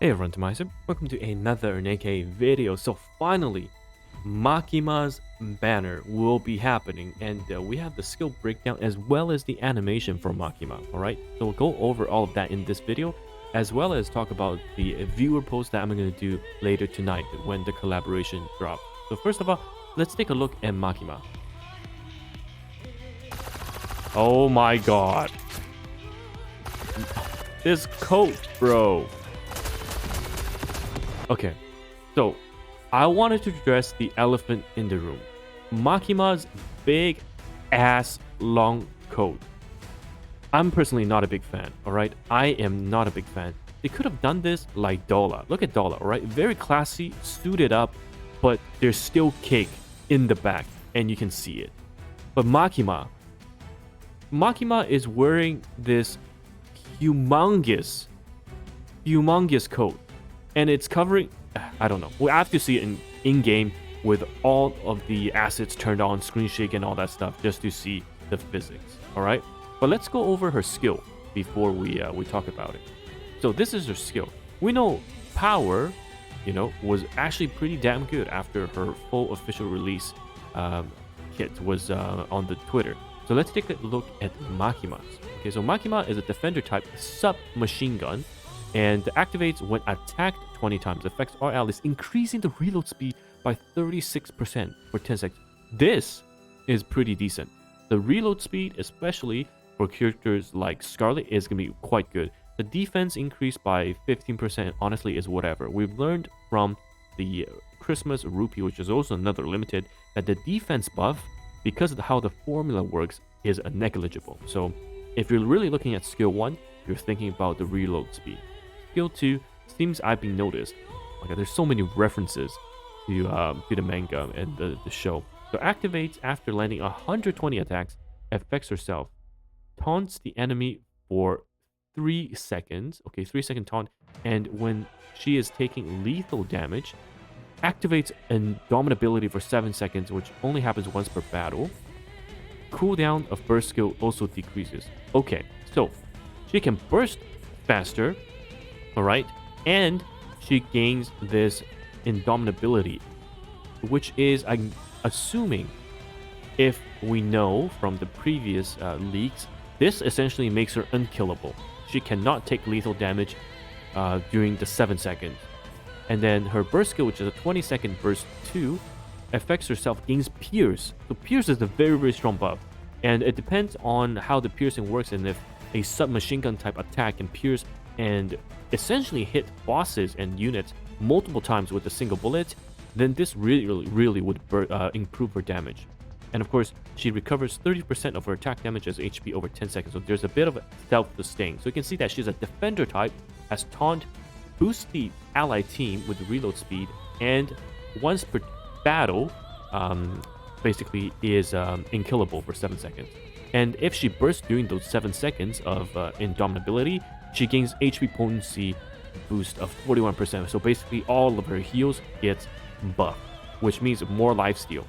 Hey everyone, TimaeuSS. Welcome to another NIKKE video. So finally, Makima's banner will be happening, and we have the skill breakdown as well as the animation for Makima. Alright, so we'll go over all of that in this video, as well as talk about the viewer post that I'm going to do later tonight when the collaboration drops. So first of all, let's take a look at Makima. Oh my god. This coat, bro. Okay, so I wanted to address the elephant in the room. Makima's big ass long coat. I'm personally not a big fan, alright? I am not a big fan. They could have done this like Dola. Look at Dola, alright? Very classy, suited up, but there's still cake in the back, and you can see it. But Makima is wearing this humongous coat. And it's covering, I don't know. We have to see it in-game with all of the assets turned on, screen shake and all that stuff, just to see the physics, all right? But let's go over her skill before we talk about it. So this is her skill. We know Power, was actually pretty damn good after her full official release kit was on the Twitter. So let's take a look at Makima's. Okay, so Makima is a defender type submachine gun, and activates when attacked 20 times. Affects all allies, increasing the reload speed by 36% for 10 seconds. This is pretty decent. The reload speed, especially for characters like Scarlet, is going to be quite good. The defense increase by 15%, honestly, is whatever. We've learned from the Christmas Rupee, which is also another limited, that the defense buff, because of how the formula works, is negligible. So if you're really looking at skill 1, you're thinking about the reload speed. Skill 2 seems I've been noticed. Okay, there's so many references to the manga and the show. So activates after landing 120 attacks, affects herself, taunts the enemy for 3 seconds. Okay, 3-second taunt, and when she is taking lethal damage, activates Indomitability for 7 seconds, which only happens once per battle. Cooldown of burst skill also decreases. Okay, so she can burst faster. Alright, and she gains this Indomitability, which is, I'm assuming, if we know from the previous leaks, this essentially makes her unkillable. She cannot take lethal damage during the 7 seconds. And then her burst skill, which is a 20-second burst 2, affects herself, gains Pierce. So Pierce is a very, very strong buff. And it depends on how the piercing works, and if a submachine gun type attack can pierce and essentially hit bosses and units multiple times with a single bullet, then this really would improve her damage. And of course, she recovers 30% of her attack damage as HP over 10 seconds, so there's a bit of a self-sustain. So you can see that she's a defender type, has taunt, boosts the ally team with reload speed, and once per battle, basically is unkillable for 7 seconds. And if she bursts during those 7 seconds of Indomitability, she gains HP potency boost of 41%. So basically all of her heals gets buffed, which means more lifesteal.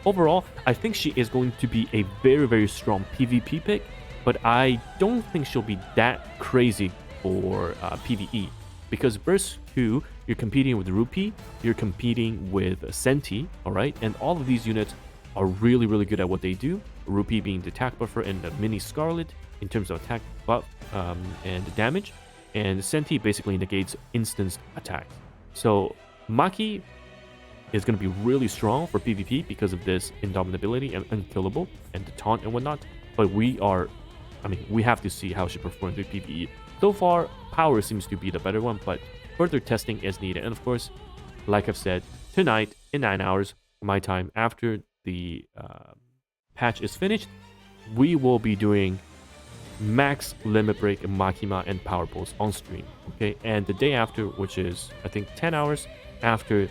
Overall, I think she is going to be a very, very strong PvP pick, but I don't think she'll be that crazy for PvE. Because Burst 2, you're competing with Rupee, you're competing with Senti, alright? And all of these units are really, really good at what they do. Rupee being the attack buffer, and the mini Scarlet in terms of attack buff and damage, and Senti basically negates instant attacks. So Maki is going to be really strong for PvP because of this Indomitability and unkillable and the taunt and whatnot. But we have to see how she performs with PvE. So far, Power seems to be the better one, but further testing is needed. And of course, like I've said, tonight in 9 hours my time, after the patch is finished, we will be doing max limit break, Makima, and power pulse on stream. Okay, and the day after, which is I think 10 hours after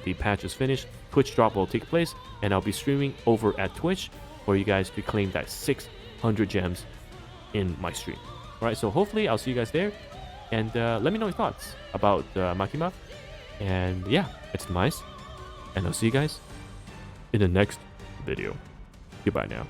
the patch is finished, Twitch drop will take place, and I'll be streaming over at Twitch for you guys to claim that 600 gems in my stream. All right, so hopefully I'll see you guys there, and let me know your thoughts about Makima. And yeah, it's nice, and I'll see you guys in the next video. Goodbye now.